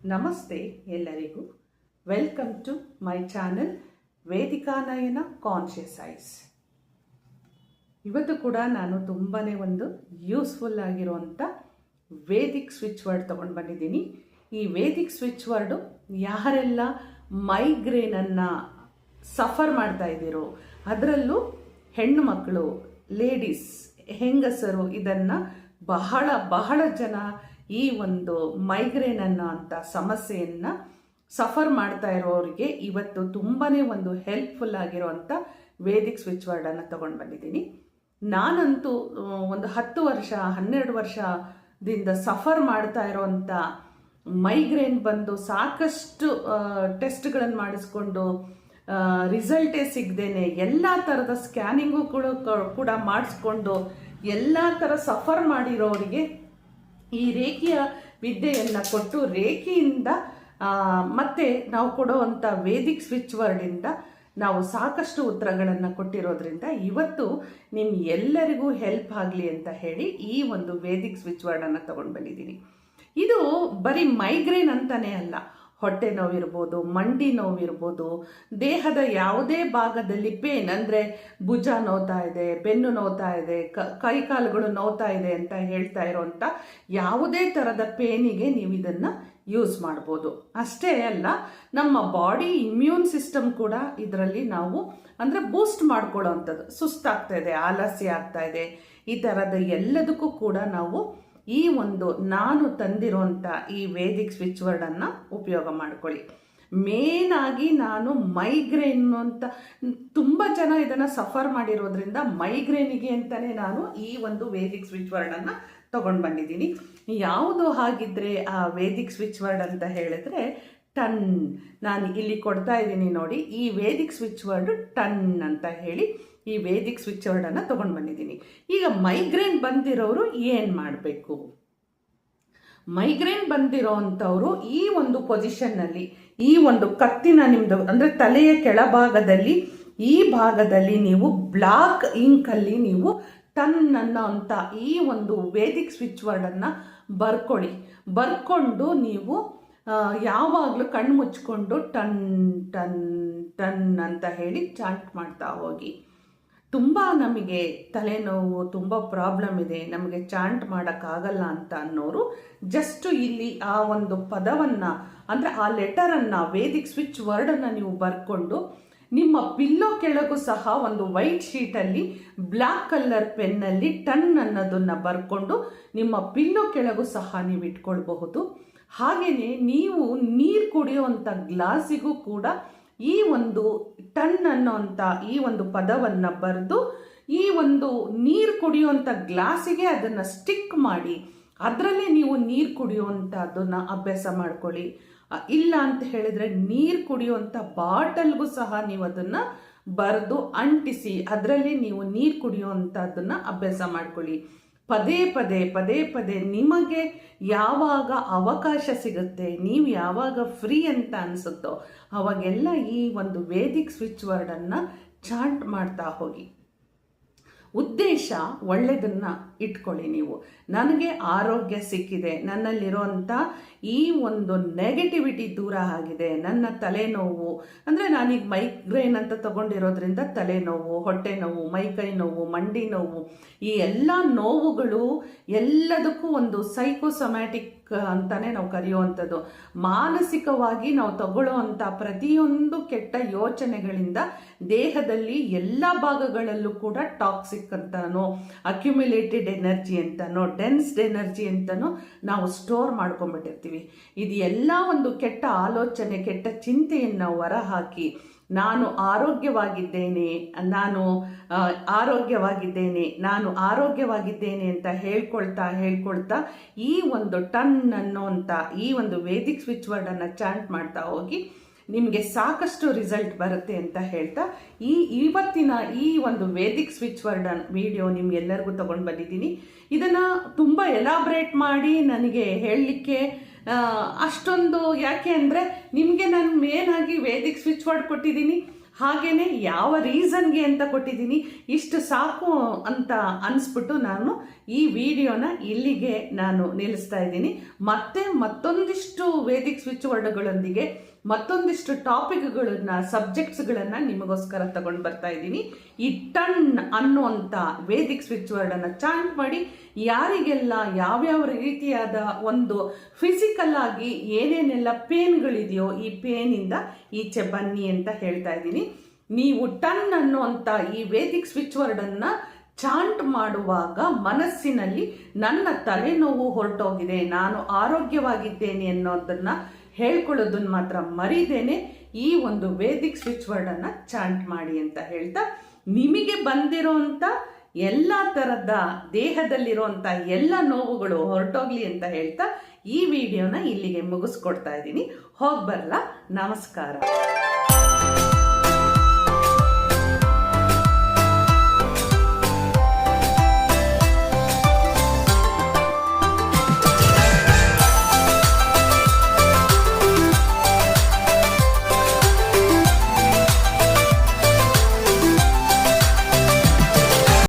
ನಮಸ್ತೆ ಎಲ್ಲರಿಗೂ. Welcome to my channel Vedika Nayana conscious eyes. ಇವತ್ತು ಕೂಡ ನಾನು ತುಂಬಾ ಒಂದು ಯೂಸ್ಫುಲ್ ಆಗಿರುವಂಥ ವೇದಿಕ್ ಸ್ವಿಚ್ ವರ್ಡ್ ತೊಗೊಂಡು ಬಂದಿದ್ದೀನಿ. ಈ ವೇದಿಕ್ ಸ್ವಿಚ್ ವರ್ಡು ಯಾರೆಲ್ಲ ಮೈಗ್ರೇನನ್ನು ಸಫರ್ ಮಾಡ್ತಾ ಇದ್ದೀರೋ, ಅದರಲ್ಲೂ ಹೆಣ್ಣು ಮಕ್ಕಳು, ಲೇಡೀಸ್, ಹೆಂಗಸರು ಇದನ್ನು ಬಹಳ ಜನ ಈ ಒಂದು ಮೈಗ್ರೇನ್ ಅನ್ನೋ ಅಂಥ ಸಮಸ್ಯೆಯನ್ನು ಸಫರ್ ಮಾಡ್ತಾ ಇರೋರಿಗೆ ಇವತ್ತು ತುಂಬಾ ಒಂದು ಹೆಲ್ಪ್ಫುಲ್ ಆಗಿರೋವಂಥ ವೇದಿಕ್ ಸ್ವಿಚ್ ವರ್ಡನ್ನು ತೊಗೊಂಡು ಬಂದಿದ್ದೀನಿ. ನಾನಂತೂ ಒಂದು 10 ವರ್ಷ 12 ವರ್ಷದಿಂದ ಸಫರ್ ಮಾಡ್ತಾ ಇರೋವಂಥ ಮೈಗ್ರೇನ್ ಬಂದು ಸಾಕಷ್ಟು ಟೆಸ್ಟ್ಗಳನ್ನು ಮಾಡಿಸ್ಕೊಂಡು ರಿಸಲ್ಟೇ ಸಿಗದೇನೆ ಎಲ್ಲ ಥರದ ಸ್ಕ್ಯಾನಿಂಗು ಕೂಡ ಮಾಡಿಸ್ಕೊಂಡು ಎಲ್ಲ ಥರ ಸಫರ್ ಮಾಡಿರೋರಿಗೆ ಈ ರೇಖೆಯ ವಿದ್ಯೆಯನ್ನು ಕೊಟ್ಟು ರೇಖೆಯಿಂದ ಮತ್ತೆ ನಾವು ಕೊಡುವಂಥ ವೇದಿಕ್ ಸ್ವಿಚ್ ವರ್ಡಿಂದ ನಾವು ಸಾಕಷ್ಟು ಉತ್ತರಗಳನ್ನು ಕೊಟ್ಟಿರೋದ್ರಿಂದ ಇವತ್ತು ಎಲ್ಲರಿಗೂ ಹೆಲ್ಪ್ ಆಗಲಿ ಅಂತ ಹೇಳಿ ಈ ಒಂದು ವೇದಿಕ್ ಸ್ವಿಚ್ ವರ್ಡನ್ನು ತೊಗೊಂಡು ಬಂದಿದ್ದೀನಿ. ಇದು ಬರೀ ಮೈಗ್ರೇನ್ ಅಂತಲೇ ಅಲ್ಲ, ಹೊಟ್ಟೆ ನೋವಿರ್ಬೋದು, ಮಂಡಿ ನೋವಿರ್ಬೋದು, ದೇಹದ ಯಾವುದೇ ಭಾಗದಲ್ಲಿ ಪೇನ್ ಅಂದರೆ ಭುಜ ನೋವ್ತಾ ಇದೆ, ಬೆನ್ನು ನೋವ್ತಾ ಇದೆ, ಕೈಕಾಲುಗಳು ನೋವ್ತಾ ಇದೆ ಅಂತ ಹೇಳ್ತಾ ಇರೋವಂಥ ಯಾವುದೇ ಥರದ ಪೇನಿಗೆ ನೀವು ಇದನ್ನು ಯೂಸ್ ಮಾಡ್ಬೋದು. ಅಷ್ಟೇ ಅಲ್ಲ, ನಮ್ಮ ಬಾಡಿ ಇಮ್ಯೂನ್ ಸಿಸ್ಟಮ್ ಕೂಡ ಇದರಲ್ಲಿ ನಾವು ಅಂದರೆ ಬೂಸ್ಟ್ ಮಾಡ್ಕೊಳ್ಳೋ ಅಂಥದ್ದು. ಸುಸ್ತಾಗ್ತಾ ಇದೆ, ಆಲಸ್ಯ ಆಗ್ತಾ ಇದೆ, ಈ ಥರದ ಎಲ್ಲದಕ್ಕೂ ಕೂಡ ನಾವು ಈ ಒಂದು ನಾನು ತಂದಿರುವಂಥ ಈ ವೇದಿಕ್ ಸ್ವಿಚ್ ವರ್ಡನ್ನು ಉಪಯೋಗ ಮಾಡ್ಕೊಳ್ಳಿ. ಮೇನಾಗಿ ನಾನು ಮೈಗ್ರೇನ್ ಅಂತ ತುಂಬ ಜನ ಇದನ್ನು ಸಫರ್ ಮಾಡಿರೋದ್ರಿಂದ ಮೈಗ್ರೇನಿಗೆ ಅಂತಲೇ ನಾನು ಈ ಒಂದು ವೇದಿಕ್ ಸ್ವಿಚ್ ವರ್ಡನ್ನು ತೊಗೊಂಡು ಬಂದಿದ್ದೀನಿ. ಯಾವುದು ಹಾಗಿದ್ರೆ ಆ ವೇದಿಕ್ ಸ್ವಿಚ್ ವರ್ಡ್ ಅಂತ ಹೇಳಿದ್ರೆ ಟನ್. ನಾನು ಇಲ್ಲಿ ಕೊಡ್ತಾ ಇದ್ದೀನಿ ನೋಡಿ, ಈ ವೇದಿಕ್ ಸ್ವಿಚ್ ವರ್ಡ್ ಟನ್ ಅಂತ ಹೇಳಿ ಈ ವೇದಿಕ್ ಸ್ವಿಚ್ ವರ್ಡನ್ನು ತೊಗೊಂಡು ಬಂದಿದ್ದೀನಿ. ಈಗ ಮೈಗ್ರೇನ್ ಬಂದಿರೋರು ಏನು ಮಾಡಬೇಕು? ಮೈಗ್ರೇನ್ ಬಂದಿರೋ ಅಂಥವರು ಈ ಒಂದು ಪೊಸಿಷನ್ನಲ್ಲಿ, ಈ ಒಂದು ಕತ್ತಿನ ನಿಮ್ಮದು ಅಂದರೆ ತಲೆಯ ಕೆಳಭಾಗದಲ್ಲಿ ಈ ಭಾಗದಲ್ಲಿ ನೀವು ಬ್ಲಾಕ್ ಇಂಕಲ್ಲಿ ನೀವು ಟನ್ ಅನ್ನೋ ಅಂಥ ಈ ಒಂದು ವೇದಿಕ್ ಸ್ವಿಚ್ ವರ್ಡನ್ನು ಬರ್ಕೊಂಡು ನೀವು ಯಾವಾಗಲೂ ಕಣ್ಣು ಮುಚ್ಕೊಂಡು ಟನ್ ಟನ್ ಟನ್ ಅಂತ ಹೇಳಿ ಚಾಂಟ್ ಮಾಡ್ತಾ ಹೋಗಿ. ತುಂಬ ನಮಗೆ ತಲೆನೋವು, ತುಂಬ ಪ್ರಾಬ್ಲಮ್ ಇದೆ, ನಮಗೆ ಚಾಂಟ್ ಮಾಡೋಕ್ಕಾಗಲ್ಲ ಅಂತ ಅನ್ನೋರು ಜಸ್ಟ್ ಇಲ್ಲಿ ಆ ಒಂದು ಪದವನ್ನು ಅಂದರೆ ಆ ಲೆಟರನ್ನು ವೇದಿಕ್ ಸ್ವಿಚ್ ವರ್ಡನ್ನು ನೀವು ಬರ್ಕೊಂಡು ನಿಮ್ಮ ಪಿಲ್ಲೋ ಕೆಳಗೂ ಸಹ ಒಂದು ವೈಟ್ ಶೀಟಲ್ಲಿ ಬ್ಲ್ಯಾಕ್ ಕಲರ್ ಪೆನ್ನಲ್ಲಿ ಟನ್ ಅನ್ನೋದನ್ನು ಬರ್ಕೊಂಡು ನಿಮ್ಮ ಪಿಲ್ಲೋ ಕೆಳಗೂ ಸಹ ನೀವು ಇಟ್ಕೊಳ್ಬಹುದು. ಹಾಗೆಯೇ ನೀವು ನೀರು ಕುಡಿಯುವಂಥ ಗ್ಲಾಸಿಗೂ ಕೂಡ ಈ ಒಂದು ಟನ್ ಅನ್ನೋಂಥ ಈ ಒಂದು ಪದವನ್ನು ಬರೆದು ಈ ಒಂದು ನೀರು ಕುಡಿಯುವಂಥ ಗ್ಲಾಸಿಗೆ ಅದನ್ನು ಸ್ಟಿಕ್ ಮಾಡಿ ಅದರಲ್ಲೇ ನೀವು ನೀರು ಕುಡಿಯುವಂಥದ್ದನ್ನು ಅಭ್ಯಾಸ ಮಾಡ್ಕೊಳ್ಳಿ. ಇಲ್ಲ ಅಂತ ಹೇಳಿದರೆ ನೀರು ಕುಡಿಯುವಂಥ ಬಾಟಲ್ಗೂ ಸಹ ನೀವು ಅದನ್ನು ಬರೆದು ಅಂಟಿಸಿ ಅದರಲ್ಲಿ ನೀವು ನೀರು ಕುಡಿಯುವಂಥದ್ದನ್ನು ಅಭ್ಯಾಸ ಮಾಡ್ಕೊಳ್ಳಿ. ಪದೇ ನಿಮಗೆ ಯಾವಾಗ ಅವಕಾಶ ಸಿಗುತ್ತೆ, ನೀವು ಯಾವಾಗ ಫ್ರೀ ಅಂತ ಅನಿಸುತ್ತೋ ಅವಾಗೆಲ್ಲ ಈ ಒಂದು ವೇದಿಕ್ ಸ್ವಿಚ್ ವರ್ಡನ್ನು ಚಾಂಟ್ ಮಾಡ್ತಾ ಹೋಗಿ. ಉದ್ದೇಶ ಒಳ್ಳೆಯದನ್ನು ಇಟ್ಕೊಳ್ಳಿ. ನೀವು ನನಗೆ ಆರೋಗ್ಯ ಸಿಕ್ಕಿದೆ, ನನ್ನಲ್ಲಿರೋಂಥ ಈ ಒಂದು ನೆಗೆಟಿವಿಟಿ ದೂರ ಆಗಿದೆ, ನನ್ನ ತಲೆನೋವು ಅಂದರೆ ನಾನೀಗ ಮೈಗ್ರೇನ್ ಅಂತ ತಗೊಂಡಿರೋದ್ರಿಂದ ತಲೆನೋವು, ಹೊಟ್ಟೆ ನೋವು, ಮೈಕೈ ನೋವು, ಮಂಡಿ ನೋವು, ಈ ಎಲ್ಲ ನೋವುಗಳು ಎಲ್ಲದಕ್ಕೂ ಒಂದು ಸೈಕೋಸೊಮ್ಯಾಟಿಕ್ ಅಂತಾನೆ ನಾವು ಕರೆಯುವಂಥದ್ದು. ಮಾನಸಿಕವಾಗಿ ನಾವು ತಗೊಳ್ಳೋವಂಥ ಪ್ರತಿಯೊಂದು ಕೆಟ್ಟ ಯೋಚನೆಗಳಿಂದ ದೇಹದಲ್ಲಿ ಎಲ್ಲ ಭಾಗಗಳಲ್ಲೂ ಕೂಡ ಟಾಕ್ಸಿಕ್ ಅಂತನೋ, ಅಕ್ಯುಮುಲೇಟೆಡ್ ಎನರ್ಜಿ ಅಂತನೋ, ಡೆನ್ಸ್ಡ್ ಎನರ್ಜಿ ಅಂತನೋ ನಾವು ಸ್ಟೋರ್ ಮಾಡ್ಕೊಂಡ್ಬಿಟ್ಟಿರ್ತೀವಿ. ಇದು ಎಲ್ಲ ಒಂದು ಕೆಟ್ಟ ಆಲೋಚನೆ, ಕೆಟ್ಟ ಚಿಂತೆಯನ್ನು ಹೊರಹಾಕಿ ನಾನು ಆರೋಗ್ಯವಾಗಿದ್ದೇನೆ ಅಂತ ಹೇಳ್ಕೊಳ್ತಾ ಈ ಒಂದು ಟನ್ ಅನ್ನೋಂಥ ಈ ಒಂದು ವೇದಿಕ್ ಸ್ವಿಚ್ ವರ್ಡನ್ನು ಚಾಂಟ್ ಮಾಡ್ತಾ ಹೋಗಿ ನಿಮಗೆ ಸಾಕಷ್ಟು ರಿಸಲ್ಟ್ ಬರುತ್ತೆ ಅಂತ ಹೇಳ್ತಾ ಇವತ್ತಿನ ಈ ಒಂದು ವೇದಿಕ್ ಸ್ವಿಚ್ ವರ್ಡ್ ವಿಡಿಯೋ ನಿಮ್ಗೆಲ್ಲರಿಗೂ ತೊಗೊಂಡು ಬಂದಿದ್ದೀನಿ. ಇದನ್ನು ತುಂಬ ಎಲಾಬ್ರೇಟ್ ಮಾಡಿ ನನಗೆ ಹೇಳಲಿಕ್ಕೆ ಅಷ್ಟೊಂದು ಯಾಕೆ ಅಂದರೆ ನಿಮಗೆ ನಾನು ಮೇನಾಗಿ ವೇದಿಕ್ ಸ್ವಿಚ್ ವರ್ಡ್ ಕೊಟ್ಟಿದ್ದೀನಿ, ಹಾಗೆಯೇ ಯಾವ ರೀಸನ್ಗೆ ಅಂತ ಕೊಟ್ಟಿದ್ದೀನಿ, ಇಷ್ಟು ಸಾಕು ಅಂತ ಅನಿಸ್ಬಿಟ್ಟು ನಾನು ಈ ವಿಡಿಯೋನ ಇಲ್ಲಿಗೆ ನಾನು ನಿಲ್ಲಿಸ್ತಾ ಇದ್ದೀನಿ. ಮತ್ತೆ ಮತ್ತೊಂದಿಷ್ಟು ವೇದಿಕ್ ಸ್ವಿಚ್ ವರ್ಡ್ಗಳೊಂದಿಗೆ ಮತ್ತೊಂದಿಷ್ಟು ಟಾಪಿಕ್ಗಳನ್ನ ಸಬ್ಜೆಕ್ಟ್ಸ್ಗಳನ್ನ ನಿಮಗೋಸ್ಕರ ತಗೊಂಡು ಬರ್ತಾ ಇದ್ದೀನಿ. ಈ ಟನ್ ಅನ್ನುವಂಥ ವೇದಿಕ್ ಸ್ವಿಚ್ ವರ್ಡನ್ನು ಚಾಂಟ್ ಮಾಡಿ ಯಾರಿಗೆಲ್ಲ ಯಾವ್ಯಾವ ರೀತಿಯಾದ ಒಂದು ಫಿಸಿಕಲ್ ಆಗಿ ಏನೇನೆಲ್ಲ ಪೇನ್ಗಳಿದೆಯೋ ಈ ಪೇನಿಂದ ಈಚೆ ಬನ್ನಿ ಅಂತ ಹೇಳ್ತಾ ಇದ್ದೀನಿ. ನೀವು ಟನ್ ಅನ್ನುವಂಥ ಈ ವೇದಿಕ್ ಸ್ವಿಚ್ ವರ್ಡನ್ನು ಚಾಂಟ್ ಮಾಡುವಾಗ ಮನಸ್ಸಿನಲ್ಲಿ ನನ್ನ ತಲೆನೋವು ಹೊರಟೋಗಿದೆ, ನಾನು ಆರೋಗ್ಯವಾಗಿದ್ದೇನೆ ಅನ್ನೋದನ್ನ ಹೇಳ್ಕೊಳ್ಳೋದನ್ನ ಮಾತ್ರ ಮರಿದೇನೆ ಈ ಒಂದು ವೇದಿಕ್ ಸ್ವಿಚ್ ವರ್ಡನ್ನು ಚಾಂಟ್ ಮಾಡಿ ಅಂತ ಹೇಳ್ತಾ, ನಿಮಗೆ ಬಂದಿರೋಂಥ ಎಲ್ಲ ಥರದ ದೇಹದಲ್ಲಿರುವಂಥ ಎಲ್ಲ ನೋವುಗಳು ಹೊರಟೋಗ್ಲಿ ಅಂತ ಹೇಳ್ತಾ ಈ ವಿಡಿಯೋನ ಇಲ್ಲಿಗೆ ಮುಗಿಸ್ಕೊಡ್ತಾ ಇದ್ದೀನಿ. ಹೋಗಿ ಬರಲ್ಲ. ನಮಸ್ಕಾರ.